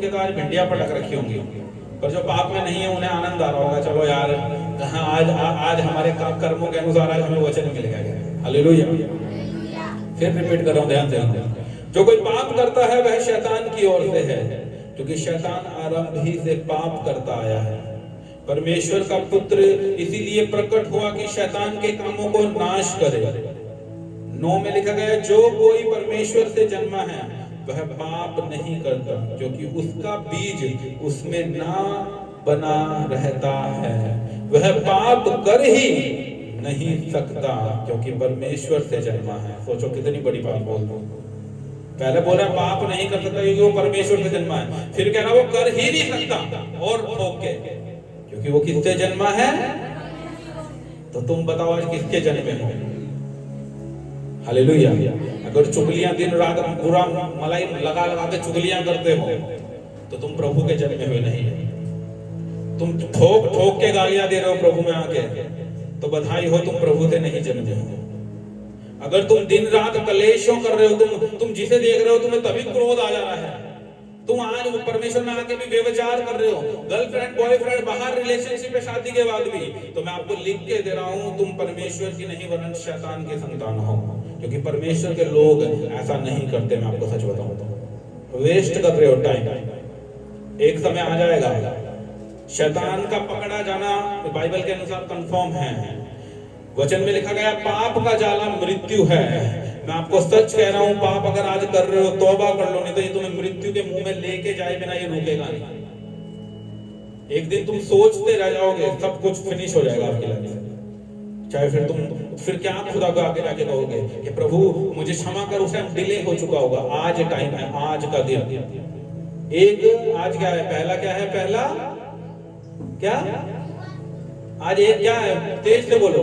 के तो आज भिंडियां पटक रखी होंगी, पर जो पाप में नहीं है उन्हें आनंद आ रहा होगा, चलो यार आज हमारे कर्मों के अनुसार आज हमें वचन मिल गया। हालेलुया। फिर रिपीट कर रहा हूं, ध्यान से। जो कोई पाप करता है वह शैतान की ओर से है, क्योंकि शैतान आरंभ ही से पाप करता आया है। परमेश्वर का पुत्र इसीलिए प्रकट हुआ कि शैतान के कामों को नाश करे। 9 में लिखा गया, जो कोई परमेश्वर से जन्मा है वह पाप नहीं करता, क्योंकि उसका बीज उसमें ना बना रहता है। वह पाप कर ही नहीं सकता, क्योंकि परमेश्वर से जन्मा है। सोचो कितनी बड़ी बात बोल दो। पहले बोल रहा पाप नहीं कर सकता क्योंकि वो परमेश्वर से जन्मा है, फिर कह रहा वो कर ही नहीं सकता और ठोक के, क्योंकि वो किससे जन्मा है। तो तुम बताओ आज किसके जन्मे हो। हालेलुया। अगर चुगलियां दिन रात बुरा मलाई लगा लगा के चुगलियां करते हो तो तुम प्रभु के जन्मे हुए नहीं। तुम ठोक ठोक के गालियां दे रहे हो प्रभु में आके, तो बधाई हो, तुम प्रभु से नहीं जन्मे हो। अगर तुम दिन रात कलेशों कर रहे हो, तुम जिसे देख रहे हो तुम्हें तभी क्रोध आ जा रहा है, तुम आज परमेश्वर में आके भी व्यभिचार कर रहे हो, गर्लफ्रेंड बॉयफ्रेंड बाहर रिलेशनशिप है शादी के बाद भी, तो मैं आपको लिख के दे रहा हूं तुम परमेश्वर की नहीं वरन शैतान के संतान हो। क्योंकि परमेश्वर के लोग ऐसा नहीं करते। मैं आपको सच बताऊं तो वेस्ट कर रहे हो टाइम। एक समय आ जाएगा शैतान का पकड़ा जाना बाइबल के अनुसार कंफर्म है। वचन में लिखा गया पाप का जाला मृत्यु है। मैं आपको सच कह रहा हूं, पाप अगर आज कर रहे हो तौबा कर लो, नहीं तो ये तुम्हें मृत्यु के मुंह में लेके जाए बिना ये रुकेगा नहीं। एक दिन तुम सोचते रह जाओगे, सब कुछ फिनिश हो जाएगा आपकी लाइफ में। चाहे फिर क्या खुदा को आगे जाके कहोगे कि प्रभु मुझे क्षमा कर, उस टाइम डिले हो चुका होगा। आज टाइम है, आज का दिन। आज क्या है, पहला क्या है, पहला क्या आज एक क्या है, तेज से बोलो,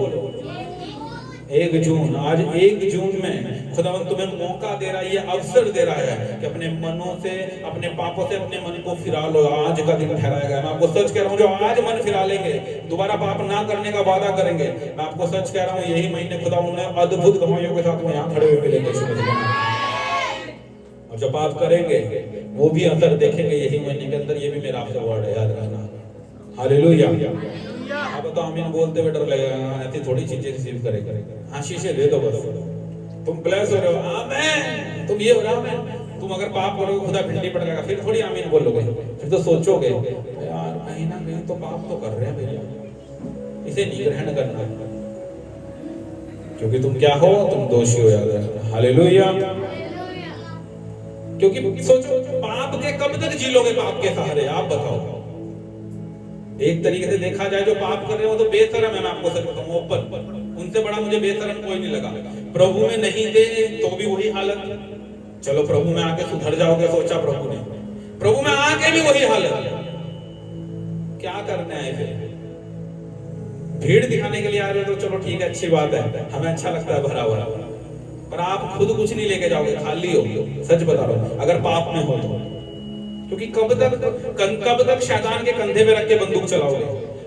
1 जून। आज 1 जून में खुदावंद तुम्हें मौका दे रहा है, ये अवसर दे रहा है कि अपने मनों से, अपने पापों से अपने मन को फिरा लो। आज का दिन ठहराया गया। मैं आपको सच कह रहा हूँ, जो आज मन फिरा लेंगे, दोबारा पाप ना करने का वादा करेंगे, मैं आपको सच कह रहा हूँ, यही महीने खुदावंद ने अद्भुत गवाहियों के साथ में यहाँ खड़े हुए मिलेंगे। और जब पाप करेंगे वो भी असर देखेंगे यही महीने के अंदर। ये भी मेरा आपसे वर्ड है, याद रखना। हालेलुया। अब तो आमीन बोलते हुए डर लगेगा, ऐसी थोड़ी चीजें रिसीव करेंगे। आशीषें दे दो बस, तुम ब्लेस हो रहे हो, आमीन। तुम ये हो रहा है, तुम अगर पाप करोगे खुदा भिंडी पड़ेगा, फिर थोड़ी आमीन बोलोगे, फिर तो सोचोगे यार कहीं ना कहीं तो पाप तो कर रहे हैं भैया, इसे नहीं ग्रहण करना, क्योंकि तुम क्या हो, तुम दोषी हो जाते हैं। हालेलुया। क्योंकि सोचो पाप के कब तक जी लोगे, पाप के सहारे, आप बताओ। एक तरीके से देखा जाए जो पाप कर रहे हो तो बेशरम है। मैं आपको सच बताऊं, ओपन, उनसे बड़ा मुझे बेशरम कोई नहीं लगा। प्रभु में नहीं थे तो भी वही हालत। चलो प्रभु में आके सुधर जाओगे, सोचा प्रभु ने, प्रभु में आके भी वही हालत। क्या करना है फिर? भीड़ दिखाने के लिए आ रहे हो तो चलो ठीक है, अच्छी बात है, हमें अच्छा लगता है भरा भरा, पर आप खुद कुछ नहीं लेके जाओगे, खाली हो। सच बता रहा हूं, अगर पाप में हो तो। क्योंकि कब तक शैतान के कंधे पे रख के बंदूक चलाओगे?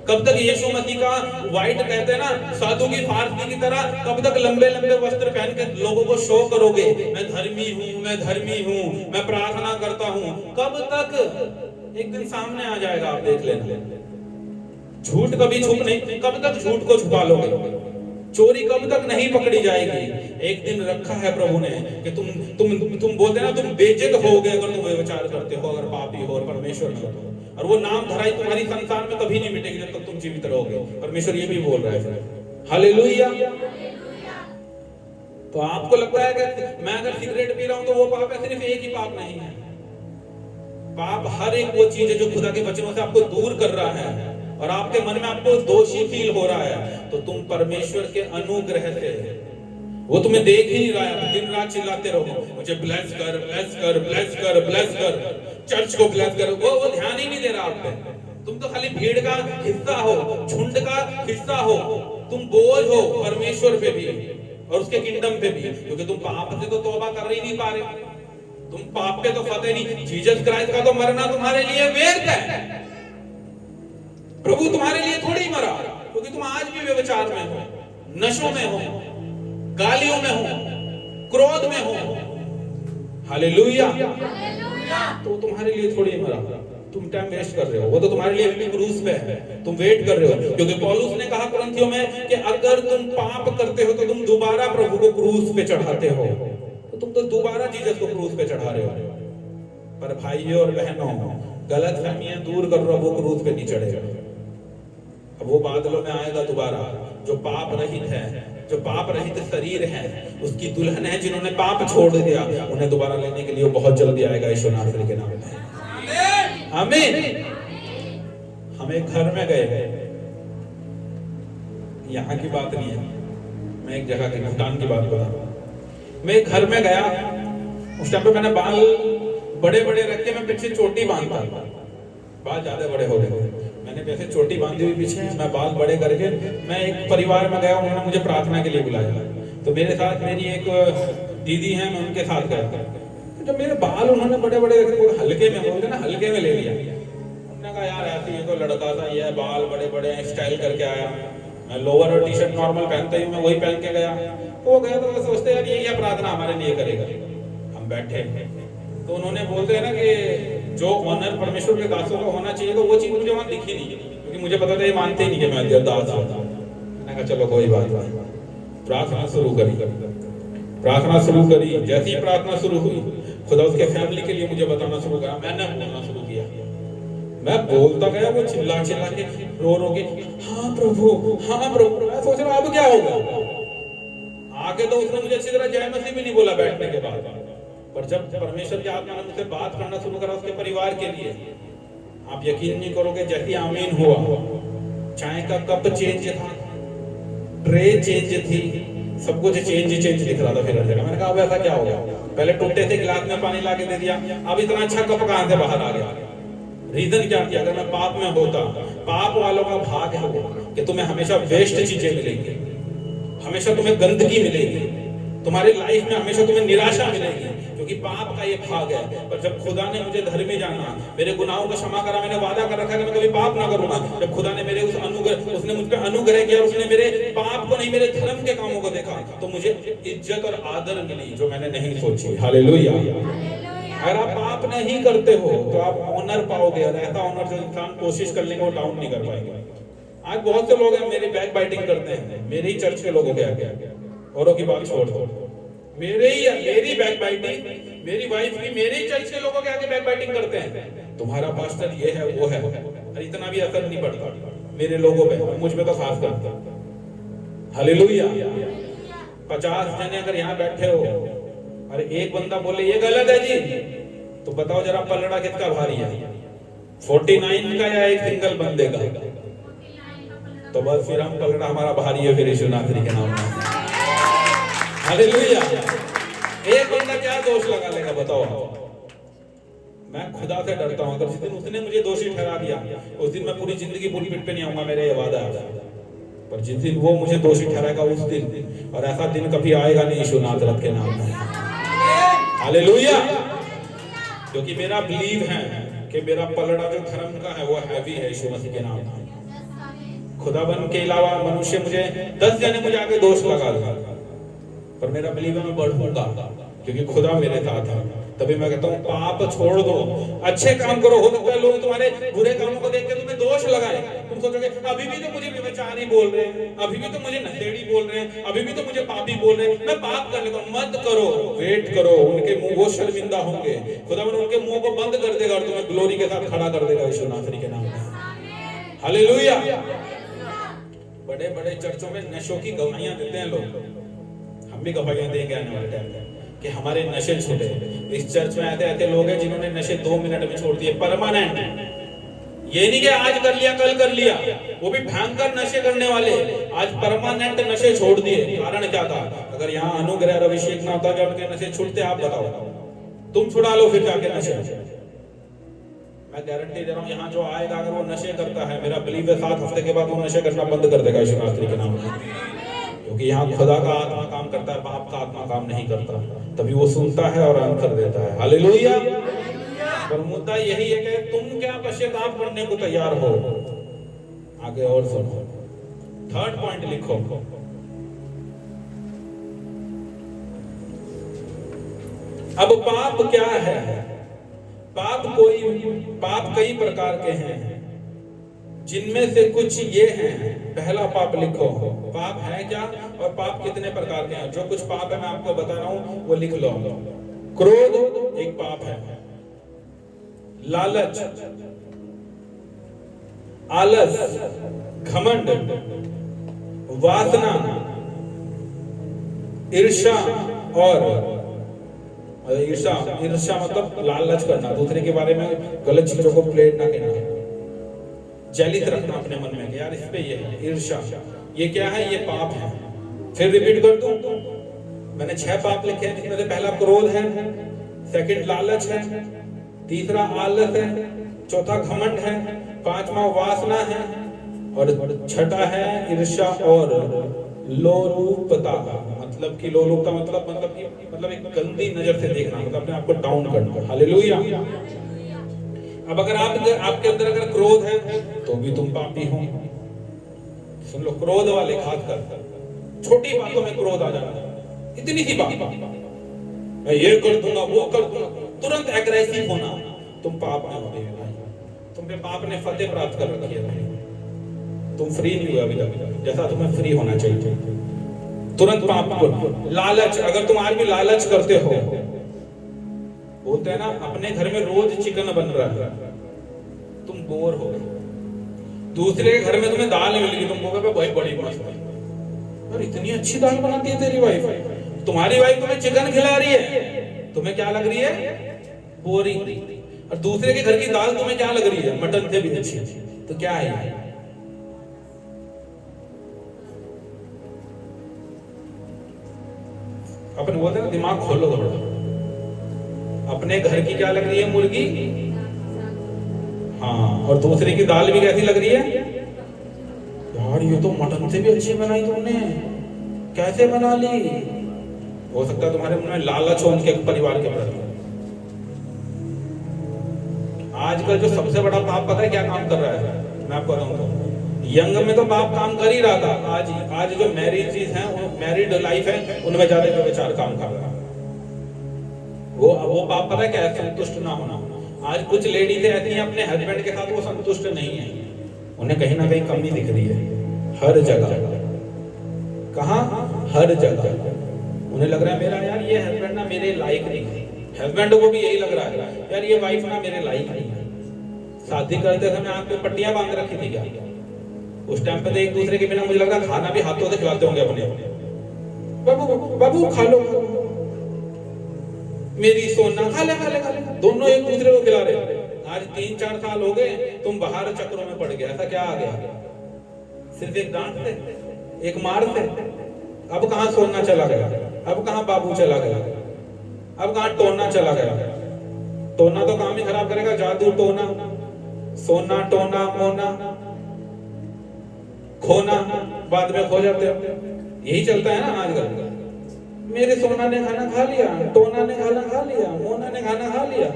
कब तक यीशु मसीह का व्हाइट कहते हैं ना साधु की फारसी की तरह, कब तक लंबे लंबे वस्त्र पहन के लोगों को शो करोगे, मैं धर्मी हूं, मैं धर्मी हूं, मैं प्रार्थना करता हूं? कब तक? एक दिन सामने आ जाएगा, आप देख लेना। झूठ कभी छुप नहीं, कब तक झूठ को छुपा लोगे? चोरी कब तक नहीं पकड़ी जाएगी? एक दिन रखा है प्रभु ने कि तुम बोलते ना, तुम बेइज्जत होगे अगर तुम व्यभिचार करते हो, अगर पापी हो और परमेश्वर में हो, और वो नाम धराई तुम्हारी संसार में कभी नहीं मिटेगी जब तक तुम जीवित रहोगे। परमेश्वर ये भी बोल रहा है। हालेलुया। तो आपको लगता है कि मैं अगर सिगरेट पी रहा हूं तो वो पाप है? सिर्फ एक ही पाप नहीं है, पाप हर एक वो चीज है जो खुदा के वचनों से आपको दूर कर रहा है और आपके मन में आपको दोषी फील हो रहा है, तो तुम परमेश्वर के अनुग्रह से, वो तुम्हें देख ही नहीं रहा है, दिन रात चिल्लाते रहो मुझे ब्लेस कर, ब्लेस कर, ब्लेस कर, ब्लेस कर, चर्च को ब्लेस कर, वो ध्यान ही नहीं दे रहा आप पे। तुम तो खाली भीड़ का हिस्सा हो, झुंड का हिस्सा हो, तुम बोझ हो परमेश्वर पे भी और उसके किंगडम पे भी, क्योंकि तुम पाप से तो तौबा कर ही नहीं पा रहे, तुम पाप पे तो फतेह नहीं। जीसस क्राइस्ट का तो मरना तुम्हारे लिए व्यर्थ है, प्रभु तुम्हारे लिए थोड़ी मरा, क्योंकि तुम आज भी व्यभिचार में हो, नशों में हो, गालियों में हो, क्रोध में हो। हालेलुया। तो तुम्हारे लिए थोड़ी मरा, तुम टाइम वेस्ट कर रहे हो, वो तो तुम्हारे लिए भी क्रूस पे है, तुम वेट कर रहे हो। क्योंकि पौलुस ने कहा कुरिन्थियों में कि अगर तुम पाप करते हो तो तुम दोबारा प्रभु को क्रूस पे चढ़ाते हो, तो तुम तो दोबारा जीसस को क्रूस पे चढ़ा रहे हो। पर भाइयों और बहनों, गलत फहमियां दूर कर रहे हो, वो क्रूस पे नहीं चढ़ेगा। अब वो बादलों में आएगा दोबारा, जो पाप रहित है, जो पाप रहित शरीर है, उसकी दुल्हन है, जिन्होंने पाप छोड़ दिया, उन्हें दोबारा लेने के लिए बहुत जल्दी आएगा यीशु नासरी के नाम में। आमीन। हम एक घर में गए, यहाँ की बात नहीं है, मैं एक जगह के भूटान की बात बता रहा हूँ। मैं एक घर में गया, उस टाइम पे मैंने बाल बड़े बड़े रख के मैं पीछे चोटी बांधता था, बाल ज्यादा बड़े हो गए थे, मैंने वैसे चोटी बांधी हुई पीछे, मैं बाल बड़े करके मैं एक परिवार में गया, उन्होंने मुझे प्रार्थना के लिए बुलाया। तो मेरे साथ मेरी एक दीदी है, मैं उनके साथ गया। जब मेरे बाल उन्होंने बड़े बड़े रखे, हल्के में बोलते ना, हल्के में ले लिया। उन्होंने कहा यार ऐसे ही तो लड़का था, ये बाल बड़े बड़े स्टाइल करके आया, मैं लोअर और टी शर्ट नॉर्मल पहनता ही हूँ, मैं वही पहन के गया। तो वो गया तो वो सोचते यार ये क्या प्रार्थना हमारे लिए करेगा। हम बैठे तो उन्होंने बोलते हैं ना कि जो ऑनर परमेश्वर के दासों का होना चाहिए, तो वो चीज मुझे वहां दिखी नहीं, क्योंकि मुझे पता था ये मानते ही नहीं कि मैं दास हूं। मैंने कहा चलो कोई बात नहीं, प्रार्थना शुरू करी। जैसी ही प्रार्थना शुरू हुई, खुदा उसके फैमिली के लिए मुझे बताना शुरू करा, मैंने बोलना शुरू किया। मैं बोलता गया, वो चिल्ला के रो के हाँ प्रभु। मैं सोच रहा अब क्या होगा। आगे तो उसने मुझे अच्छी तरह जय मसीह भी नहीं बोला बैठने के बाद, पर जब परमेश्वर की आत्मा ने मुझसे बात करना शुरू करा उसके परिवार के लिए, आप यकीन नहीं करोगे, जैसे आमीन हुआ, चाय का कप चेंज था, ट्रे चेंज थी, सब कुछ चेंज दिख रहा था फिर हर जगह। मैंने कहा अब ऐसा क्या हो गया, पहले टूटे थे गिलास में पानी ला के दे दिया, अब इतना अच्छा कप कहां से बाहर आ गया। रीजन क्या थी, अगर मैं पाप में होता, पाप वालों का भाग है वो कि तुम्हें हमेशा वेस्ट चीजें मिलेंगी, हमेशा तुम्हें गंदगी मिलेगी, तुम्हारी लाइफ में हमेशा तुम्हें निराशा मिलेगी, क्योंकि पाप का ये भाग है। पर जब खुदा ने मुझे धर्मी जाना, मेरे गुनाहों को क्षमा करा, मैंने वादा कर रखा कि मैं कभी पाप ना करूंगा। जब खुदा ने मेरे उसने मुझ पर अनुग्रह किया, उसने मेरे पाप को नहीं, मेरे धर्म के कामों को देखा, तो मुझे इज्जत और आदर मिली जो मैंने नहीं सोची। हालेलुया। अगर आप पाप नहीं करते हो तो आप ऑनर पाओगे, और ऐसा ऑनर जो इंसान कोशिश कर लेंगे वो डाउन नहीं कर पाएंगे। आज बहुत से लोग हैं मेरी बैक बाइटिंग करते हैं, मेरे ही चर्च के लोगों के आगे, औरों की बात छोड़ दो, मेरी बैक बाइटिंग, मेरी वाइफ की मेरे ही चर्च के लोगों के आगे बैक बाइटिंग करते हैं। तुम्हारा पास्टर ये है वो है, और इतना भी असर नहीं पड़ता मेरे लोगों पे, मुझ पे तो खास करता। हालेलुया। 50 जने अगर यहाँ बैठे हो और एक बंदा बोले ये गलत है जी, तो बताओ जरा पलड़ा किसका भारी है, 49 का या एक सिंगल बंदे का? तो बस फिर हम पलड़ा हमारा भारी है फिर यीशु नासरी के नाम में। हालेलुया। एक बंदा क्या दोष लगा लेगा बताओ आप? मैं खुदा से डरता हूं, अगर जिस दिन उसने मुझे दोषी ठहरा दिया, उस दिन मैं पूरी जिंदगी पुलपिट पे नहीं आऊंगा, मेरा ये वादा है। पर जिस दिन वो मुझे दोषी ठहराएगा उस दिन, और ऐसा दिन कभी आएगा नहीं यीशु नासरत के नाम में। हालेलुया। क्योंकि मेरा बिलीव है कि मेरा पलड़ा जो धर्म का है वो हैवी है यीशु मसीह के नाम में। खुदाबंद के अलावा मनुष्य मुझे 10 जने मुझे आगे दोष लगा देगा, पर मेरा बिलीव है मैं बढ़ूंगा क्योंकि खुदा मेरे साथ है। तभी मैं कहता हूँ पाप छोड़ दो, अच्छे काम करो। हो सकता है लोग तुम्हारे बुरे कामों को देख के तुम्हें दोष लगाए, तुम सोचोगे अभी भी तो मुझे व्यभिचारी बोल रहे हैं, अभी भी तो मुझे नशेड़ी बोल रहे हैं, अभी भी तो मुझे पापी बोल रहे हैं, मैं पाप कर लेता हूँ। मत करो, वेट करो, उनके मुंह वो शर्मिंदा होंगे, खुदा उनके मुंह को बंद कर देगा और तुम्हें ग्लोरी के साथ खड़ा कर देगा यीशु नासरी के नाम में। हालेलुया। बड़े बड़े चर्चों में नशों की गवाहियां देते हैं लोग, हम भी गवाहियां देंगे आने वाले टाइम में कि हमारे नशे छूटे। इस चर्च में ऐसे लोग हैं जिन्होंने नशे 2 मिनट में छोड़ दिए, परमानेंट। ये नहीं कि आज कर लिया कल कर लिया, वो भी भयंकर नशे करने वाले आज परमानेंट नशे छोड़ दिए। कारण क्या था? अगर यहाँ अनुग्रह और अभिषेक ना होता क्या उनके नशे छूटते? आप बताओ, तुम छुड़ा लो फिर जाके नशे। मैं गारंटी दे रहा हूँ यहाँ जो आएगा अगर वो नशे करता है, मेरा बिलीव है 7 हफ्ते के बाद वो नशे करना बंद कर देगा यीशु नासरी के नाम में। क्योंकि यहाँ खुदा का आत्मा काम करता है, पाप का आत्मा काम नहीं करता। तभी वो सुनता है और आंसर देता है। हालेलुया। पर मुद्दा यही है कि तुम क्या पश्चाताप करने को तैयार हो? आगे और सुनो, 3rd पॉइंट लिखो। अब पाप क्या है? पाप कई प्रकार के हैं, जिनमें से कुछ ये हैं। पहला पाप लिखो, पाप है क्या और पाप कितने प्रकार के हैं। जो कुछ पाप है मैं आपको बता रहा हूं वो लिख लो। क्रोध एक पाप है, लालच, आलस, घमंड, वासना, ईर्ष्या और ईर्ष्या मतलब लालच करना, दूसरे के बारे में गलत चीजों को प्लेट ना करना, जलित रखना अपने मन में कि यार इस पे ये है, ईर्ष्या। ये क्या है? ये पाप है। फिर रिपीट कर दूं, मैंने 6 पाप लिखे हैं, जिसमें से पहला क्रोध है, सेकंड लालच है, तीसरा आलस है, चौथा घमंड है, पांचवा वासना है और छठा है ईर्ष्या और लोलुपता। मतलब कि लोलुपता मतलब एक गंदी नजर से देखना, मतलब अपने आप को डाउन करना। हालेलुया। अब अगर आपके अंदर अगर क्रोध है तो भी तुम पापी हो। सुन लो, क्रोध वाले खासकर छोटी बातों में क्रोध आ जाना, इतनी सी बात मैं ये कर दूंगा वो कर दूंगा, तुरंत एग्रेसिव होना, तुम पाप में हो गए भाई। तुम पे पाप ने फतेह प्राप्त कर रखी है, तुम फ्री नहीं हुए अभी तक जैसा तुम्हें फ्री होना चाहिए। तुरंत पाप को। लालच, अगर तुम आज भी लालच करते हो, बोलते हैं ना अपने घर में रोज चिकन बन रहा है, तुम बोर हो गए, दूसरे के घर में तुम्हें दाल मिल गई, तुम बोलोगे भाई बड़ी मस्त है और इतनी अच्छी दाल बनाती है तेरी वाइफ, तुम्हारी वाइफ तुम्हें चिकन खिला रही है, तुम्हें क्या लग रही है? बोरिंग। और दूसरे के घर की दाल तुम्हें क्या लग रही है? मटन से भी अच्छी। तो क्या है? अपन बोलते हैं ना दिमाग खोलो थोड़ा। अपने घर की क्या लग रही है? मुर्गी। हाँ, और दूसरे की दाल भी कैसी लग रही है? यार ये तो मटन से भी अच्छी बनाई तुमने, कैसे बना ली? हो सकता है तुम्हारे मन में लालच हो उनके परिवार के प्रति। आजकल जो सबसे बड़ा पाप पता है क्या काम कर रहा है? मैं आपको बताऊं, यंग में तो पाप काम कर ही रहा था, आज जो मैरिजेस हैं, मैरिड लाइफ है, उनमें ज्यादा व्यभिचार काम कर रहा है। वो पाप पता है क्या है? संतुष्ट ना होना। आज कुछ लेडीज ऐसी हैं अपने हस्बैंड के साथ वो संतुष्ट नहीं है, उन्हें कहीं ना कहीं कमी दिख रही है हर जगह। कहां? हर जगह उन्हें लग रहा है मेरा यार ये हस्बैंड ना मेरे लायक नहीं है। हस्बैंड को भी यही लग रहा है यार ये वाइफ ना मेरे लायक नहीं है। शादी करते समय आंख पे पट्टियां बांध रखी थी क्या? उस टाइम पे तो एक दूसरे के बिना मुझे लग रहा खाना भी हाथों से खिलाते होंगे अपने। बाबू खा लो, मेरी सोना खा ले, दोनों एक दूसरे को खिला रहे। आज 3-4 साल हो गए, तुम बाहर चक्रों में पड़ गया। ऐसा क्या आ गया? सिर्फ एक डांट से, एक मार से। अब कहां सोना चला गया? अब कहां बाबू चला गया? अब कहां टोना चला गया? टोना तो काम ही खराब करेगा, जादू टोना, सोना टोना मोना, खोना बाद में खो जाते हो। यही चलता है ना आजकल। मेरे सोना ने खाना खा लिया, टोना ने खाना खा लिया, मोना ने खाना खा लिया,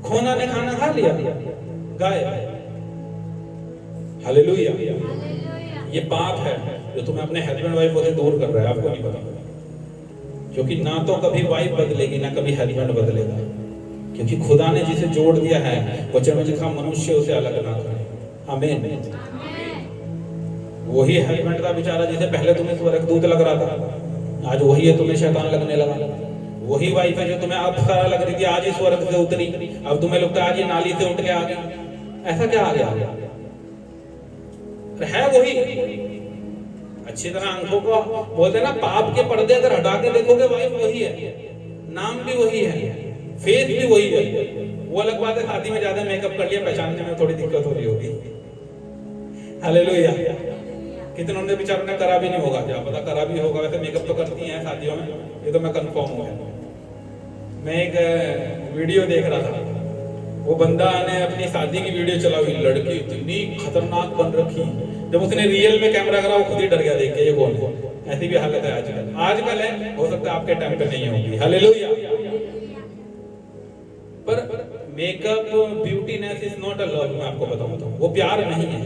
खोना ने खाना खा लिया, गाय। हालेलुया। ये पाप है जो तुम्हें अपने हस्बैंड वाइफ से दूर कर रहा है, आपको नहीं पता। क्योंकि ना तो कभी वाइफ बदलेगी ना कभी हस्बैंड बदलेगा, क्योंकि खुदा ने जिसे जोड़ दिया है वचन में लिखा मनुष्य उसे अलग ना करे। आमीन। वही हस्बैंड का बेचारा जिसे पहले तुम्हें स्वर्गदूत लग रहा था, आज वही है तुम्हें शैतान लगने लगा। वही वाइफ है जो तुम्हें अप्सरा लग रही थी, आज ही स्वर्ग से उतरी, अब तुम्हें लगता है आज ये नाली से उठ के आ गई। ऐसा क्या आ गया? है वही। अच्छी तरह आंखों को बोलते हैं ना, पाप के पर्दे अगर हटा के देखोगे वाइफ वही है, नाम भी वही है, फेस भी वही है। वो अलग बात है शादी में ज्यादा मेकअप कर लिया, पहचानने में थोड़ी दिक्कत हो रही होगी। हालेलुया। कितनों ने बेचारों ने करा भी नहीं होगा, क्या पता करा भी होगा। वैसे मेकअप तो करती हैं शादियों में, ये तो मैं कंफर्म हूँ। मैं एक वीडियो देख रहा था, वो बंदा ने अपनी शादी की वीडियो चला हुई, लड़की इतनी खतरनाक बन रखी, जब उसने रियल में कैमरा करा वो खुद ही डर गया देख के, ये कौन है? ऐसी भी हालत है आजकल है, हो सकता है आपके टाइम पे नहीं होगी। हालेलुया। पर makeup beautiness is not a love. मैं आपको बताऊं तो वो प्यार नहीं है।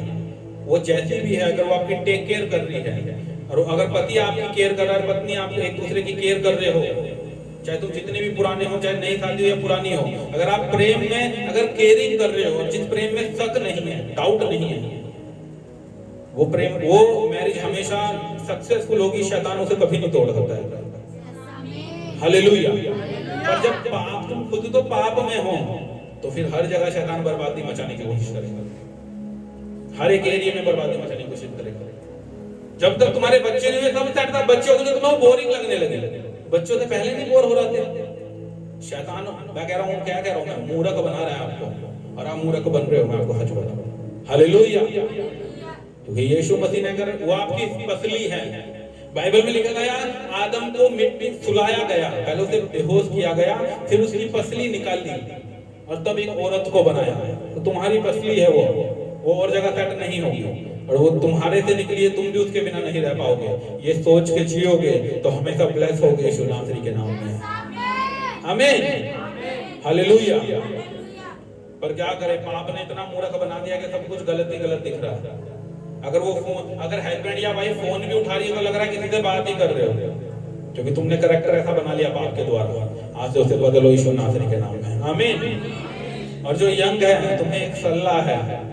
वो जैसी भी है, अगर वो आपकी टेक केयर कर रही है, और अगर पति आपकी केयर कर रहा है, पत्नी आप एक दूसरे की केयर कर रहे हो, चाहे तुम जितने भी पुराने हो, चाहे नई शादी हो या पुरानी हो, अगर आप प्रेम में अगर केयरिंग कर रहे हो और जिस प्रेम में शक नहीं है, डाउट नहीं है, वो प्रेम, वो मैरिज हमेशा सक्सेसफुल होगी। शैतान उसे कभी नहीं तोड़ सकता है। हालेलुया। पर जब पाप, तुम खुद तो पाप में हो, तो फिर हर जगह शैतान बर्बादी मचाने की कोशिश करेगा, हर एक एरिया में बर्बादी मचाने की कोशिश करेगा। जब तक तुम्हारे बच्चे नहीं हुए सब सेट था, बच्चे हो गए तो तुम्हें बोरिंग लगने लगे। बच्चों से पहले नहीं बोर हो रहे थे। शैतान, मैं कह रहा हूँ, क्या कह रहा हूँ मैं, मूर्ख बना रहा है आपको, और आप मूर्ख बन रहे हो, मैं आपको सच बता रहा हूँ। हालेलुया। क्योंकि यीशु मसीह ने, अगर वो आपकी पसली है, बाइबल में लिखा गया आदम को मिट्टी सुलाया गया, पहले उसे बेहोश किया गया, फिर उसकी पसली निकाली और तब एक औरत को बनाया। तो तुम्हारी पसली है वो और जगह सेट नहीं होगी, और वो तुम्हारे से निकली है, तुम भी उसके बिना नहीं रह पाओगे। ये सोच के जियोगे तो हमेशा ब्लेस होगे यीशु नासरी के नाम में। आमीन, हालेलुया। पर क्या करे, पाप ने इतना मूर्ख बना दिया कि सब कुछ गलत ही गलत दिख रहा है। अगर वो फोन, अगर हस्बैंड या वाइफ फोन भी उठा रही है तो लग रहा है किसी से बात ही कर रहे हो, क्योंकि तुमने करैक्टर ऐसा बना लिया पाप के द्वारा। आज से उसे बदलो यीशु नासरी के नाम में। आमीन। और जो यंग है, तुम्हें एक सलाह है,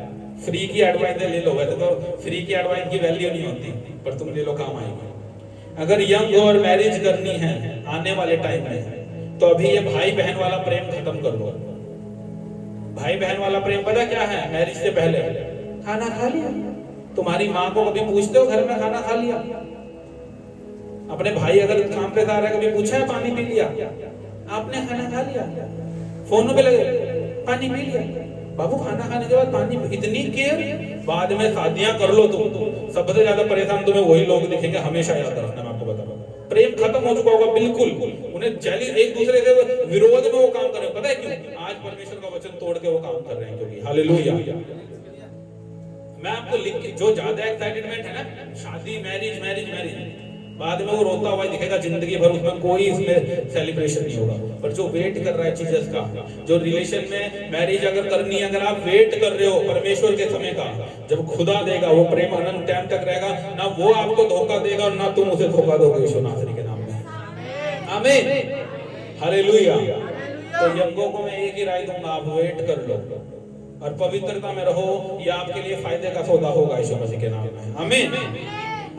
फ्री की एडवाइस ले लो। वैसे तो फ्री की एडवाइस की वैल्यू नहीं होती, पर तुम ले लो, काम आएगी। अगर यंग और मैरिज करनी है आने वाले टाइम में, तो अभी ये भाई बहन वाला प्रेम खत्म कर लो। भाई बहन वाला प्रेम पता क्या है? मैरिज से पहले खाना खा लिया। तुम्हारी माँ को कभी पूछते हो घर में खाना खा लिया? अपने भाई अगर काम पे जा रहा है, कभी पूछा है पानी पी लिया? आपने खाना खा लिया? फोन पे लगे पानी पी लिया? बाबू खाना खाने के बाद पानी, इतनी केयर। बाद में शादियां कर लो तुम, सबसे ज्यादा परेशान तुम्हें वही लोग दिखेंगे, हमेशा याद रखना। मैं आपको बता रहा हूं, प्रेम खत्म हो चुका होगा बिल्कुल। उन्हें जैली एक दूसरे के विरोध में वो काम कर रहे हो। पता है क्यों? आज परमेश्वर का वचन तोड़ के वो काम कर रहे हैं, क्योंकि हालेलुया। मैं आपको लिख के, जो ज्यादा एक्साइटमेंट है ना, शादी, मैरिज मैरिज मैरिज, बाद में वो रोता हुआ दिखेगा जिंदगी भर, उसमें कोई इसमें सेलिब्रेशन नहीं होगा। पर जो वेट कर रहा है चीजेस का, जो रिलेशन में मैरिज अगर करनी है, अगर आप वेट कर रहे हो परमेश्वर के समय का, जब खुदा देगा वो प्रेम अनंत टाइम तक रहेगा, ना वो आपको धोखा देगा और ना तुम उसे धोखा दोगे यीशु नासरी के नाम में। आमीन, हालेलुया। तो यंगों को मैं एक ही राय दूंगा, आप वेट कर लो और पवित्रता में रहो। ये आपके लिए फायदे का सौदा होगा यीशु मसीह के नाम में। आमीन।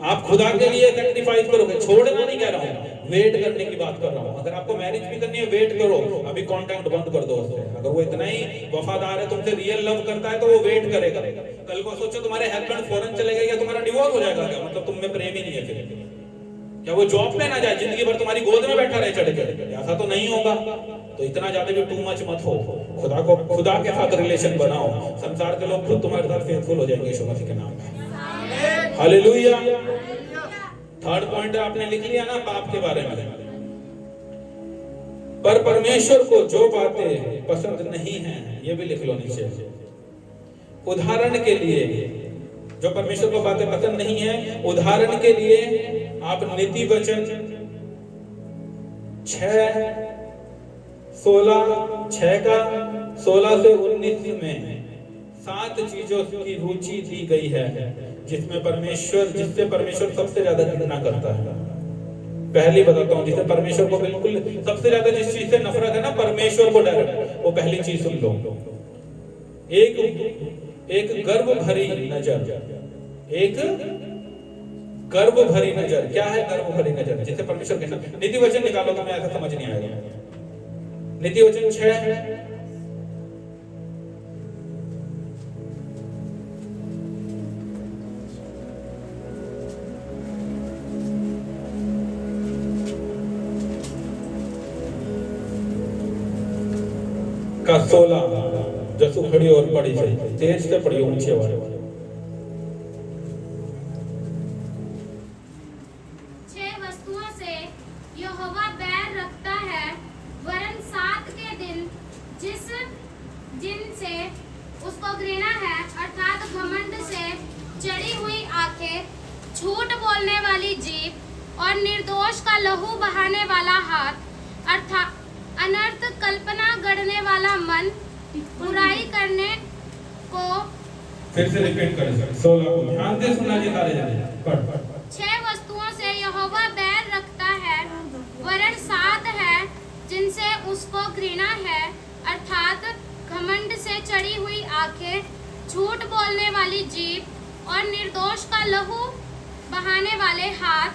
आप खुदा के लिए सैक्रिफाइस करोगे, छोड़ना नहीं कह रहा हूँ, वेट करने की बात कर रहा हूँ। अगर आपको मैरिज भी करनी है, वेट करो, अभी कांटेक्ट बंद कर दो उससे। अगर वो इतना ही वफादार है, तुमसे रियल लव करता है, तो वो वेट करेगा। कल को सोचो तुम्हारे हस्बैंड फॉरेन चले गए या तुम्हारा डिवोर्स हो जाएगा, क्या मतलब तुम में प्रेम ही नहीं है? फिर क्या वो जॉब पे ना जाए, जिंदगी भर तुम्हारी गोद में बैठा रहे चढ़ के? ऐसा तो नहीं होगा। तो इतना ज्यादा भी टू मच मत हो। खुदा के साथ रिलेशन बनाओ, संसार के लोग खुद तुम्हारे साथ फेथफुल हो जाएंगे यीशु मसीह के नाम में। हालेलुया। थर्ड पॉइंट आपने लिख लिया ना, पाप के बारे में। पर परमेश्वर को जो बातें पसंद नहीं है, ये भी लिख लो नीचे। उदाहरण के लिए, जो परमेश्वर को बातें पसंद नहीं है, उदाहरण के लिए आप नीति वचन 6:16 से 19 में 7 चीजों की रुचि दी गई है, जिससे परमेश्वर सबसे ज्यादा घृणा करता है। पहली बताता हूं, जिसे परमेश्वर को बिल्कुल सबसे ज्यादा जिस चीज से नफरत है ना, परमेश्वर को डायरेक्ट, वो पहली चीज सुन लो। एक गर्व भरी नजर। एक गर्व भरी नजर। क्या है गर्व भरी नजर? जिसे परमेश्वर कहना। नीति वचन निकालो, तुम्हें ऐसा समझ नहीं आएगा। नीति वचन 6 का 16। जसु खड़ी और पड़ी चाहिए, तेज से पड़ी, ऊंचे वाले। 6 वस्तुओं से यहोवा बैर रखता है, वरन 7 के दिन जिनसे उसको घृणा है, अर्थात घमंड से चढ़ी हुई आंखें, झूठ बोलने वाली जीभ और निर्दोष का लहू बहाने वाला हाथ, अर्थात अनर्थ कल्पना गढ़ने वाला मन, बुराई करने को। फिर से रिपीट करें 16 को ध्यान से सुनना जी सारे जने। पढ़। 6 वस्तुओं से यहोवा बैर रखता है, वरन 7 है घृणा है अर्थात घमंड से चढ़ी हुई आंखें, झूठ बोलने वाली जीभ और निर्दोष का लहू बहाने वाले हाथ,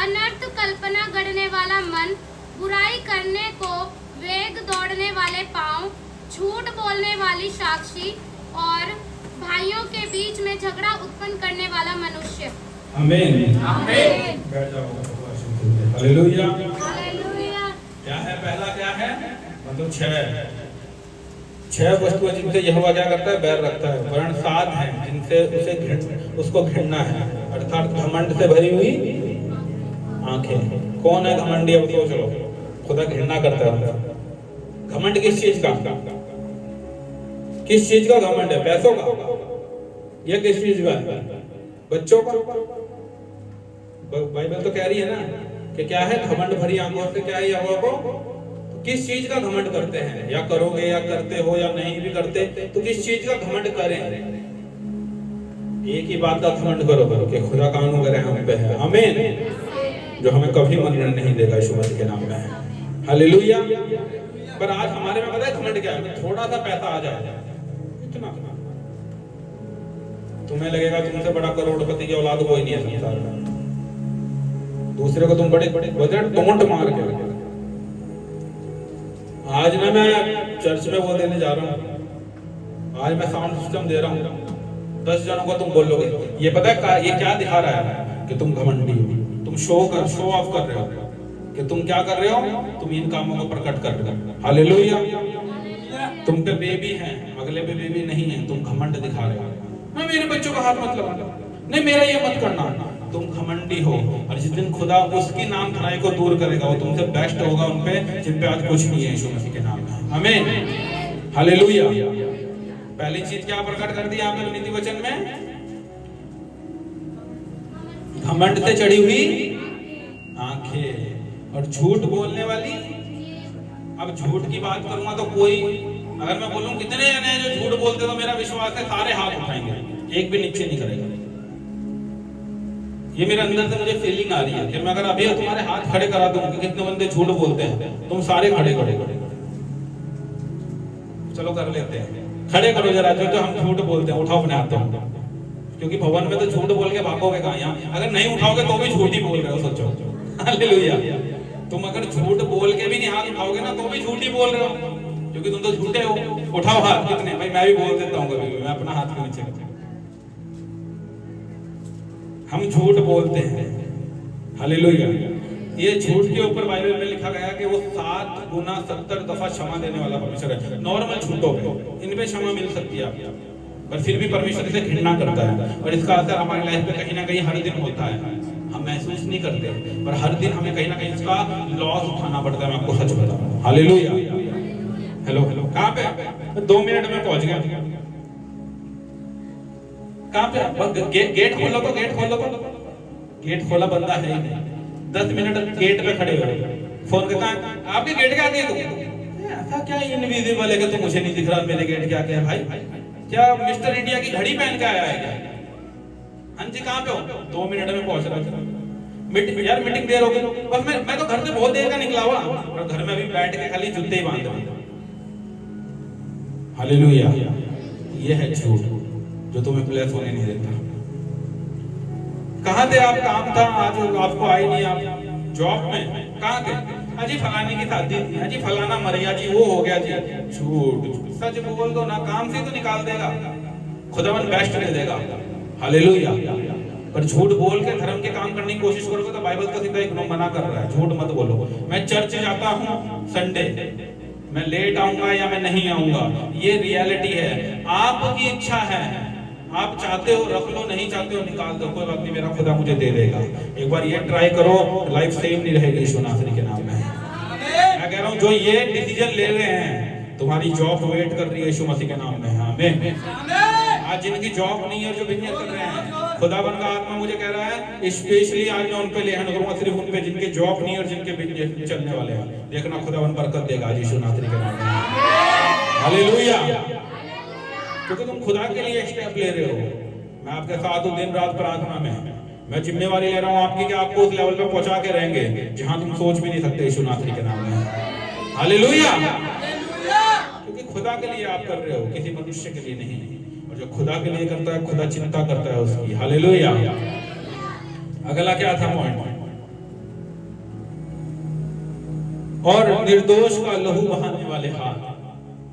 अनर्थ कल्पना गढ़ने वाला मन, बुराई करने को वेग दौड़ने वाले पांव, झूठ बोलने वाली साक्षी और भाइयों के बीच में झगड़ा उत्पन्न करने वाला मनुष्य। आमीन। आमीन। बैठ जाओ। हालेलुया। हालेलुया। क्या है? पहला क्या है? मतलब छह वस्तुएं जिनसे यहोवा क्या करता है? बैर रखता है। वर्ण 7 हैं जिनसे उसको घृणा है, अर्थात घमंड से भरी हुई आंखें। कौन है घमंडी? अब सोच लो। खुदा घृणा करता है। घमंड किस चीज का? किस चीज का घमंड है? पैसों का? या किस चीज का है? बच्चों का? बाइबल तो कह रही है ना कि क्या है? घमंड भरी आंखों से क्या है यहोवा को? तो किस चीज का घमंड करते हैं? या करोगे या करते हो या नहीं भी करते, तो किस चीज का घमंड करें? एक ही बात का घमंड करो कि खुदा का अनुग्रह हम पे है। आमीन। जो हमें कभी मरने नहीं देगा, यीशु मसीह के नाम में है। हालेलुया। पर आज हमारे में पता है घमंड क्या है? थोड़ा सा पैसा आ जाए, इतना तुम्हें लगेगा तुमसे बड़ा करोड़पति की औलाद कोई नहीं है संसार में। दूसरे को तुम बड़े बजट टोंट मार के। आज ना मैं चर्च में वो देने जा रहा हूँ, आज मैं साउंड सिस्टम दे रहा हूँ, 10 जनों को तुम बोलोगे। ये पता है ये क्या दिखा रहा है? कि तुम घमंडी हो, तुम शो ऑफ कर रहे हो, कि तुम क्या कर रहे हो? तुम इन कामों को प्रकट कर रहे हो। हालेलुया। तुम पे बेबी है, अगले पे बेबी नहीं है, तुम घमंड दिखा रहे हो। मैं मेरे बच्चों का हाथ मत लगाना, नहीं मेरा ये मत करना, तुम घमंडी हो। और जिस दिन खुदा उसकी नाम धराई को दूर करेगा, वो तुमसे बेस्ट होगा उन पे जिन पे आज कुछ नहीं है, यीशु मसीह के नाम में। आमीन। हालेलुया। पहली चीज क्या प्रकट कर दी आपने नीति वचन में? घमंड से चढ़ी हुई आंखें और झूठ बोलने वाली। अब झूठ की बात करूंगा तो कोई, अगर मैं बोलूं कितने जने हैं जो झूठ बोलते, तो मेरा विश्वास है सारे हाथ उठाएंगे, एक भी नीचे नहीं करेगा। ये मेरे अंदर से मुझे फीलिंग आ रही है कि मैं अगर अभी तुम्हारे हाथ खड़े करा दूं कि कितने बंदे झूठ बोलते हैं, तुम सारे खड़े खड़े चलो कर लेते हैं। खड़े करो जरा जो हम झूठ बोलते हैं, उठाओ अपने हाथों, क्योंकि भवन में तो झूठ बोल के भागोगे कहां? यहाँ अगर नहीं उठाओगे तो भी झूठ ही बोल रहे हो, सोचो। हालेलुया। तुम अगर झूठ बोल के भी नहीं हाथ उठाओगे ना, तो भी झूठ ही बोल रहे हो, क्योंकि तुम तो झूठे हो। उठाओ हाथ। कितने? भाई मैं भी बोल देता हूँ कभी, मैं अपना हाथ के नीचे। हम झूठ बोलते हैं। हालेलुया। ये झूठ के ऊपर बाइबल में लिखा गया कि वो 7 गुना 70 दफा क्षमा देने वाला परमेश्वर है। नॉर्मल झूठों पे इन पे क्षमा मिल सकती है, पर फिर भी परमेश्वर इसे घृणा करता है। और इसका असर हमारी लाइफ में कहीं ना कहीं हर दिन होता है, हम महसूस नहीं करते, पर हर दिन हमें कहीं ना कहीं इसका लॉस उठाना पड़ता है। मैं आपको सच बताऊं। हालेलुया। हेलो कहाँ पे? 2 मिनट में पहुंच गया। कहाँ पे? गेट खोलो तो, गेट खोलो तो। गेट खोला बंदा है ही नहीं। 10 मिनट गेट पे खड़े हो, फोन करता है आपके गेट के आगे। ऐसा क्या इनविजिबल है कि तुम मुझे नहीं दिख रहा मेरे गेट के आगे है? भाई क्या मिस्टर इंडिया की घड़ी पहन के आया है क्या? हाँ जी कहाँ पे हो? 2 मिनट में पहुंच रहा हूँ। यार मीटिंग देर हो गई। बस मैं तो घर से बहुत देर का निकला हुआ, और घर में अभी बैठ के खाली जूते ही बांध रहे। हालेलुया। ये है झूठ जो तुम्हें ब्लेस होने नहीं देता। कहाँ थे आप? काम था आज, आपको आए नहीं। आप जॉब में कहाँ थे? अजी फलाने की शादी थी, अजी फलाना मर गया जी, वो हो गया जी। झूठ। सच बोल दो ना, काम से तो निकाल देगा, खुदावन बेस्ट दे देगा। हालेलुया। पर झूठ बोल के धर्म के काम करने की कोशिश करोगे तो बाइबल तो सीधा एक मना कर रहा है, झूठ मत बोलो। मैं चर्च जाता हूँ संडे, मैं लेट आऊंगा या मैं नहीं आऊंगा, ये रियलिटी है। आपकी इच्छा है, आप चाहते हो रख लो, नहीं चाहते हो निकाल दो, कोई बात नहीं, मेरा खुदा मुझे दे देगा। एक बार ये ट्राई करो, लाइफ सेम नहीं रहेगी यीशु नासरी के नाम में। मैं कह रहा हूँ जो ये डिसीजन ले रहे हैं, तुम्हारी जॉब वेट कर रही है यीशु मसीह के नाम में। आमीन। आज जिनकी जॉब नहीं है, जो बिजनेस कर रहे हैं, खुदावन का आत्मा मुझे कह रहा है स्पेशली आज मैं उन पे लेहन करूंगा, सिर्फ उन पे जिनके जॉब नहीं और जिनके बिजनेस चलने वाले हैं। देखना खुदावन बरकत देगा आज यीशु नासरी के नाम में। हालेलुया। क्योंकि तुम खुदा के लिए स्टेप ले रहे हो। मैं आपके साथ हूँ दिन रात प्रार्थना में। मैं जिम्मेवारी ले रहा हूँ आपकी कि आपको उस लेवल पे पहुंचा के रहेंगे जहां तुम सोच भी नहीं सकते यीशु नासरी के नाम में। हालेलुया। खुदा के लिए आप कर रहे हो, किसी मनुष्य के लिए नहीं। और जो खुदा के लिए करता है, खुदा चिंता करता है उसकी। हालेलुया। अगला क्या था पॉइंट? और निर्दोष का लहू बहाने वाले हाथ।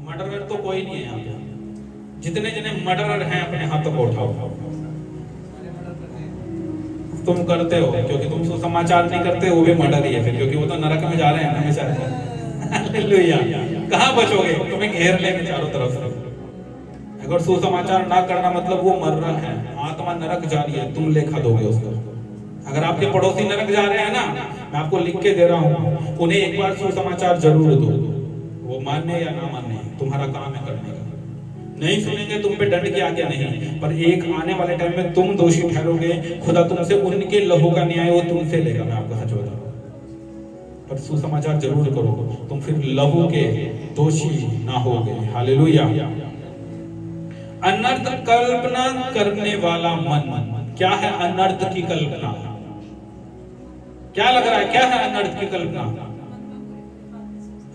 मर्डरर तो कोई नहीं है यहाँ पे। जितने जने मर्डरर हैं अपने हाथों को उठाओ। तुम करते हो, क्योंकि तुम सुसमाचार नहीं करते, वो भी मर्डर ही है फिर, क्योंकि वो तो नरक में जा रहे हैं ना बेचारे। हालेलुया। कहाँ बचोगे? तुम्हें घेर लेंगे चारों तरफ से। अगर सुसमाचार ना करना मतलब वो मर रहा है, आत्मा नरक जा रही है, तुम लेखा दोगे उसका। अगर आपके पड़ोसी नरक जा रहे हैं ना, मैं आपको लिख के दे रहा हूँ, उन्हें एक बार सुसमाचार जरूर दो। वो मानने या ना मानने, तुम्हारा काम है करने का। नहीं सुनेंगे, तुम पे दंड की आज्ञा नहीं, पर एक आने वाले टाइम में तुम दोषी ठहरोगे। खुदा तुमसे उनके लहू का न्याय वो तुमसे लेगा, मैं आपको सच बता रहा हूं। पर सुसमाचार जरूर करो, तुम फिर लहू के दोषी ना होगे। हालेलुया। अनर्थ कल्पना करने वाला मन। क्या है अनर्थ की कल्पना? क्या लग रहा है, क्या है अनर्थ की कल्पना?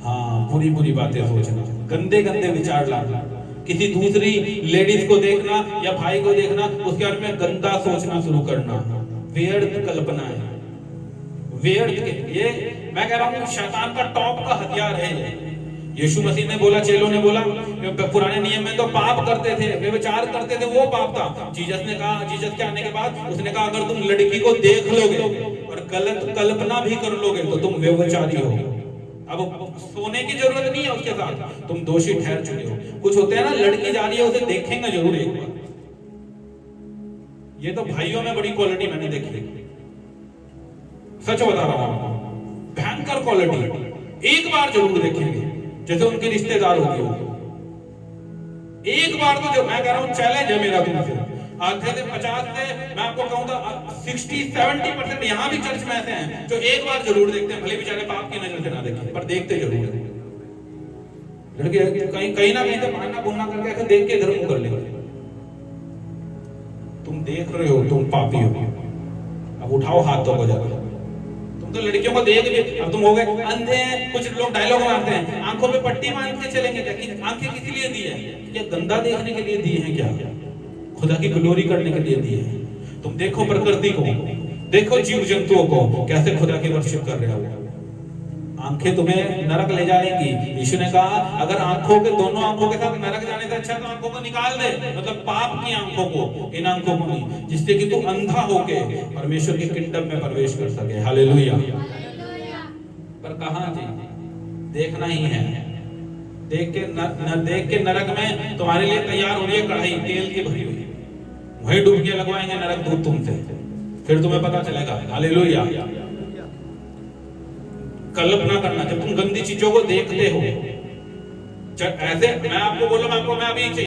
हाँ, बुरी बुरी बातें सोचना, गंदे गंदे विचार लाना, किसी दूसरी लेडीज को देखना या भाई को देखना, उसके बारे में गंदा सोचना शुरू करना। व्यर्थ कल्पना है, व्यर्थ के। ये मैं कह रहा हूँ शैतान का टॉप का हथियार है। यीशु मसीह ने बोला, चेलों ने बोला, पुराने नियम में तो पाप करते थे, व्यभिचार करते थे, वो पाप था। जीसस ने कहा, जीसस के आने के बाद उसने कहा, अगर तुम लड़की को देख लोगे और गलत कल्पना भी कर लोगे तो तुम व्यभिचारी हो। अब सोने की जरूरत नहीं है उसके साथ, तुम दोषी ठहर चुके हो। कुछ होते हैं ना, लड़की जा रही है, उसे देखेंगे जरूर एक बार। ये तो भाइयों में बड़ी क्वालिटी मैंने देखी, सच बता रहा हूं आपको, भयंकर क्वालिटी। एक बार जरूर देखेंगे, जैसे उनके रिश्तेदार होंगे वो। एक बार तो, जो मैं कह रहा हूं चैलेंज है मेरा तुमसे, आधे से 50 से मैं आपको कहूंगा 60-70% यहाँ भी चर्च में ऐसे हैं जो एक बार जरूर देखते हैं, भले बेचारे पाप की नजर से ना देखें, पर देखते जरूर हैं। लड़के कहीं ना कहीं से मानना बोलना करके ऐसे देख के इधर मुंह कर लेंगे। तुम देख रहे हो, तुम पापी हो। अब उठाओ हाथों को जाकर। तुम तो लड़कियों को देख भी, अब तुम हो गए अंधे। कुछ लोग डायलॉग मारते हैं, आंखों पे पट्टी बांध के चलेंगे क्या? कि आंखें किस लिए दी है? क्या गंदा देखने के लिए दी है क्या? खुदा की ग्लोरी करने के लिए दी है। तुम देखो प्रकृति को, देखो जीव जंतुओं को, कैसे खुदा की वर्शिप कर रहे हो। आंखें तुम्हें नरक ले जाएंगी। यीशु ने कहा, अगर आंखों के, दोनों आंखों के साथ नरक जाने से अच्छा तो आंखों को निकाल दे, मतलब पाप की आंखों को, इन आंखों को नहीं, जिससे कि तू अंधा होके परमेश्वर के किंगडम में प्रवेश कर सके। हालेलुया। पर कहां जी, देखना ही है। देख के नरक में तुम्हारे लिए तैयार हो रही है कढ़ाई तेल की भरी हुई, वही डुबकियां लगवाएंगे नरक दूत तुमसे, फिर तुम्हें पता चलेगा। हालेलुया। कल्पना करना, जब तुम गंदी चीजों को देखते हो, ऐसे मैं आपको बोलूं, मैं अभी